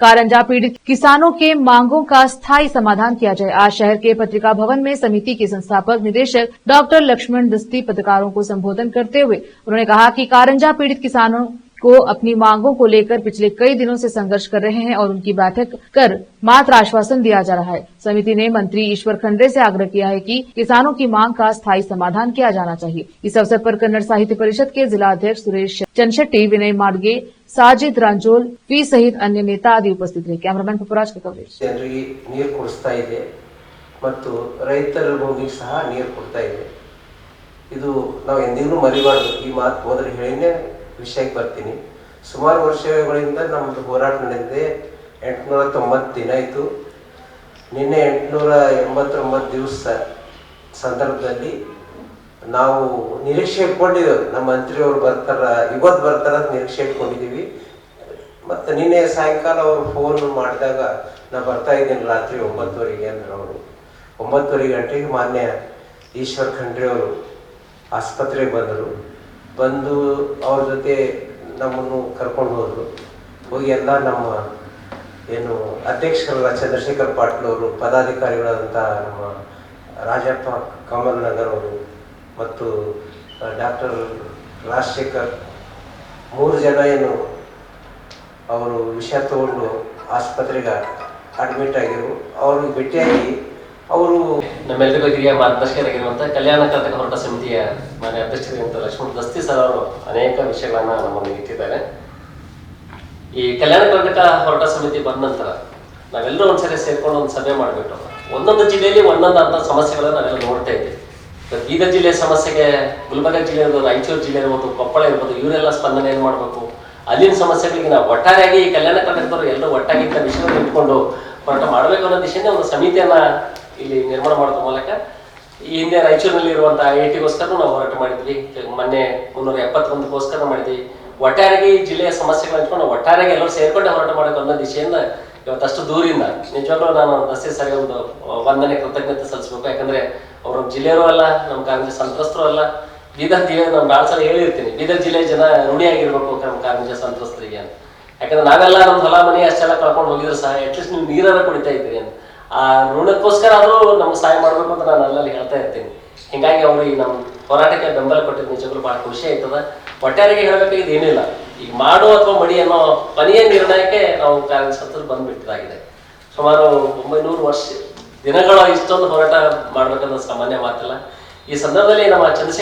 कारंजा पीड़ित किसानों के मांगों का स्थायी समाधान किया जाए। आज शहर के पत्रिका भवन में समिति के संस्थापक निदेशक डॉक्टर लक्ष्मण दस्ती पत्रकारों को संबोधन करते हुए उन्होंने कहा कि कारंजा पीड़ित किसानों को अपनी मांगों को लेकर पिछले कई दिनों से संघर्ष कर रहे हैं और उनकी बैठक कर मात्र आश्वासन दिया जा रहा है। समिति ने मंत्री ईश्वर खंड्रे से आग्रह किया है कि किसानों की मांग का स्थायी समाधान किया जाना चाहिए। इस अवसर पर कन्नड़ साहित्य परिषद के जिला अध्यक्ष सुरेश चंदशेट्टी, विनय मार्गे, साजिद रांजोल पी सहित अन्य नेता आदि उपस्थित रहे। कैमरामैन पपुराज का कवरेज। ಜನರಿಗೆ ನೀರು ಕೊಡಿಸ್ತಾ ಇದೆ ಮತ್ತು ರೈತರ ಭೂಮಿಗೆ ಸಹ ನೀರು ಕೊಡ್ತಾ ಇದೆ। ಇದು ನಾವು ಎಂದಿಗೂ ಮರಿಬಾರದು। ಈ ಮಾತು ಮೊದಲು ಹೇಳಿನೇ ವಿಷಯಕ್ಕೆ ಬರ್ತೀನಿ। ಸುಮಾರು ವರ್ಷಗಳಿಂದ ನಮ್ಮದು ಹೋರಾಟ ನಡೆದಿದೆ। 890 ದಿನ ಆಯಿತು। ನಿನ್ನೆ 889 ದಿವಸ ಸಂದರ್ಭದಲ್ಲಿ ನಾವು ನಿರೀಕ್ಷೆ ಇಟ್ಕೊಂಡಿದ್ದೇವೆ, ನಮ್ಮ ಮಂತ್ರಿಯವರು ಬರ್ತಾರ, ಇವತ್ತು ಬರ್ತಾರ ಅಂತ ನಿರೀಕ್ಷೆ ಇಟ್ಕೊಂಡಿದ್ದೀವಿ। ಮತ್ತು ನಿನ್ನೆ ಸಾಯಂಕಾಲ ಅವರು ಫೋನ್ ಮಾಡಿದಾಗ ನಾ ಬರ್ತಾ ಇದ್ದೀನಿ ರಾತ್ರಿ 9:30 ಅಂದ್ರೆ ಅವರು 9:30 ಗಂಟೆಗೆ ಮಾನ್ಯ ಈಶ್ವರ್ ಖಂಡ್ರೆ ಅವರು ಆಸ್ಪತ್ರೆಗೆ ಬಂದು ಅವ್ರ ಜೊತೆ ನಮ್ಮನ್ನು ಕರ್ಕೊಂಡು ಹೋಗಿ ಎಲ್ಲ ನಮ್ಮ ಏನು ಅಧ್ಯಕ್ಷರಾದ ಚಂದ್ರಶೇಖರ್ ಪಾಟೀಲ್ ಅವರು, ಪದಾಧಿಕಾರಿಗಳಾದಂಥ ನಮ್ಮ ರಾಜಪ್ಪ ಕಮಲ್ ನಗರ್ ಅವರು ಮತ್ತು ಡಾಕ್ಟರ್ ರಾಜಶೇಖರ್ 3 ಜನ ಏನು ಅವರು ವಿಷಯ ತಗೊಂಡು ಆಸ್ಪತ್ರೆಗೆ ಅಡ್ಮಿಟ್ ಆಗಿರು ಅವ್ರಿಗೆ ಭೇಟಿಯಾಗಿ ಅವರು ನಮ್ಮೆಲ್ಲರಿಗೂ ಹಿರಿಯ ಮಾರ್ಗದರ್ಶಕರಾಗಿರುವಂತಹ ಕಲ್ಯಾಣ ಕರ್ನಾಟಕ ಹೋರಾಟ ಸಮಿತಿಯ ಮಾನ್ಯ ಅಧ್ಯಕ್ಷರಾಗಿರುವಂತಹ ಲಕ್ಷ್ಮಣ ದಸ್ತಿ ಸರ್ ಅವರು ಅನೇಕ ವಿಷಯಗಳನ್ನ ನಮ್ಮನ್ನು ಇಟ್ಟಿದ್ದಾರೆ। ಈ ಕಲ್ಯಾಣ ಕರ್ನಾಟಕ ಹೋರಾಟ ಸಮಿತಿ ಬಂದ ನಂತರ ನಾವೆಲ್ಲರೂ ಒಂದ್ಸರಿ ಸೇರ್ಕೊಂಡು ಒಂದು ಸಭೆ ಮಾಡಿಬಿಟ್ಟು ಒಂದೊಂದು ಜಿಲ್ಲೆಯಲ್ಲಿ ಒಂದೊಂದು ಅಂತ ಸಮಸ್ಯೆಗಳನ್ನ ನಾವೆಲ್ಲ ನೋಡ್ತಾ ಇದ್ದೀವಿ। ಬೀದರ್ ಜಿಲ್ಲೆಯ ಸಮಸ್ಯೆಗೆ ಗುಲ್ಬರ್ಗ ಜಿಲ್ಲೆ ಇರ್ಬೋದು, ರಾಯಚೂರು ಜಿಲ್ಲೆ ಇರ್ಬೋದು, ಕೊಪ್ಪಳ ಇರ್ಬೋದು, ಇವರೆಲ್ಲ ಸ್ಪಂದನೆ ಏನು ಮಾಡಬೇಕು, ಅಲ್ಲಿನ ಸಮಸ್ಯೆಗಳಿಗೆ ನಾವು ಒಟ್ಟಾರೆಯಾಗಿ ಈ ಕಲ್ಯಾಣ ಕರ್ನಾಟಕದವರು ಎಲ್ಲರೂ ಒಟ್ಟಾಗಿ ಇಂಥ ವಿಷಯವನ್ನು ಇಟ್ಕೊಂಡು ಹೋರಾಟ ಮಾಡಬೇಕು ಅನ್ನೋ ದಿಶೆಯಿಂದ ಒಂದು ಸಮಿತಿಯನ್ನ ಇಲ್ಲಿ ನಿರ್ಮಾಣ ಮಾಡೋದ್ರ ಮೂಲಕ ಈ ಹಿಂದೆ ರಾಯಚೂರಿನಲ್ಲಿ ಇರುವಂತಹ IIT ನಾವು ಹೋರಾಟ ಮಾಡಿದ್ವಿ, ಮೊನ್ನೆ 371ಗೋಸ್ಕರ ಮಾಡಿದ್ವಿ। ಒಟ್ಟಾರೆಯಾಗಿ ಈ ಜಿಲ್ಲೆಯ ಸಮಸ್ಯೆಗಳನ್ನ ಇಟ್ಕೊಂಡು ಒಟ್ಟಾರೆಯಾಗಿ ಎಲ್ಲರೂ ಸೇರ್ಕೊಂಡೆ ಹೋರಾಟ ಮಾಡಬೇಕು ಅನ್ನೋ ದಿಶೆಯಿಂದ ಇವತ್ತಷ್ಟು ದೂರಿಂದ ನಿಜವಾಗ್ಲೂ ನಾನು ದಸ್ತಿ ಸರಿ ಒಂದು ವಂದನೆ ಕೃತಜ್ಞತೆ ಸಲ್ಲಿಸಬೇಕು। ಯಾಕಂದ್ರೆ ಅವರು ಜಿಲ್ಲೆಯವರು ಅಲ್ಲ, ನಮ್ಮ ಕಾಂಗ್ರೆಸ್ ಸಂತ್ರಸ್ತರು ಅಲ್ಲ, ಬೀದರ್ ಜಿಲ್ಲೆ ನಾನು ಭಾಳ ಸಲ ಹೇಳಿರ್ತೀನಿ, ಬೀದರ್ ಜಿಲ್ಲೆ ಜನ ಋಣಿಯಾಗಿರ್ಬೇಕು ನಮ್ಮ ಕಾಂಗ್ರೆಸ್ ಸಂತ್ರಸ್ತರಿಗೆ ಅಂತ। ಯಾಕಂದ್ರೆ ನಾವೆಲ್ಲ ನಮ್ಮ ಹೊಲ ಮನೆ ಅಷ್ಟೆಲ್ಲ ಕಳ್ಕೊಂಡು ಹೋಗಿದ್ರು ಸಹ ಅಟ್ಲೀಸ್ಟ್ ನೀವು ನೀರನ್ನ ಕುಡಿತಾ ಇದ್ದೀರಿ ಅಂತ, ಆ ಋಣಕ್ಕೋಸ್ಕರ ಆದರೂ ನಮ್ಗೆ ಸಹಾಯ ಮಾಡಬೇಕು ಅಂತ ನಾನು ಅಲ್ಲಲ್ಲಿ ಹೇಳ್ತಾ ಇರ್ತೀನಿ। ಹಿಂಗಾಗಿ ಅವರು ಈ ನಮ್ಮ ಹೋರಾಟಕ್ಕೆ ಬೆಂಬಲ ಕೊಟ್ಟಿದ್ದು ನಿಜವಾಗ್ಲೂ ಭಾಳ ಖುಷಿ ಆಯ್ತದ। ಒಟ್ಟಾರೆಗೆ ಹೇಳಬೇಕಾಗಿದ್ದು ಏನಿಲ್ಲ, ಈಗ ಮಾಡು ಅಥವಾ ಮಡಿ ಅನ್ನೋ ಕೊನೆಯ ನಿರ್ಣಯಕ್ಕೆ ನಾವು ಕಾರ್ಯಕರ್ತರು ಬಂದ್ಬಿಟ್ಟಿದಾಗಿದೆ। ಸುಮಾರು 900 ವರ್ಷ ದಿನಗಳ ಇಷ್ಟೊಂದು ಹೋರಾಟ ಮಾಡ್ಬೇಕನ್ನೋ ಸಾಮಾನ್ಯ ಮಾತಿಲ್ಲ। ಈ ಸಂದರ್ಭದಲ್ಲಿ ನಮ್ಮ ಚಂದ್ರಶೇಖರ್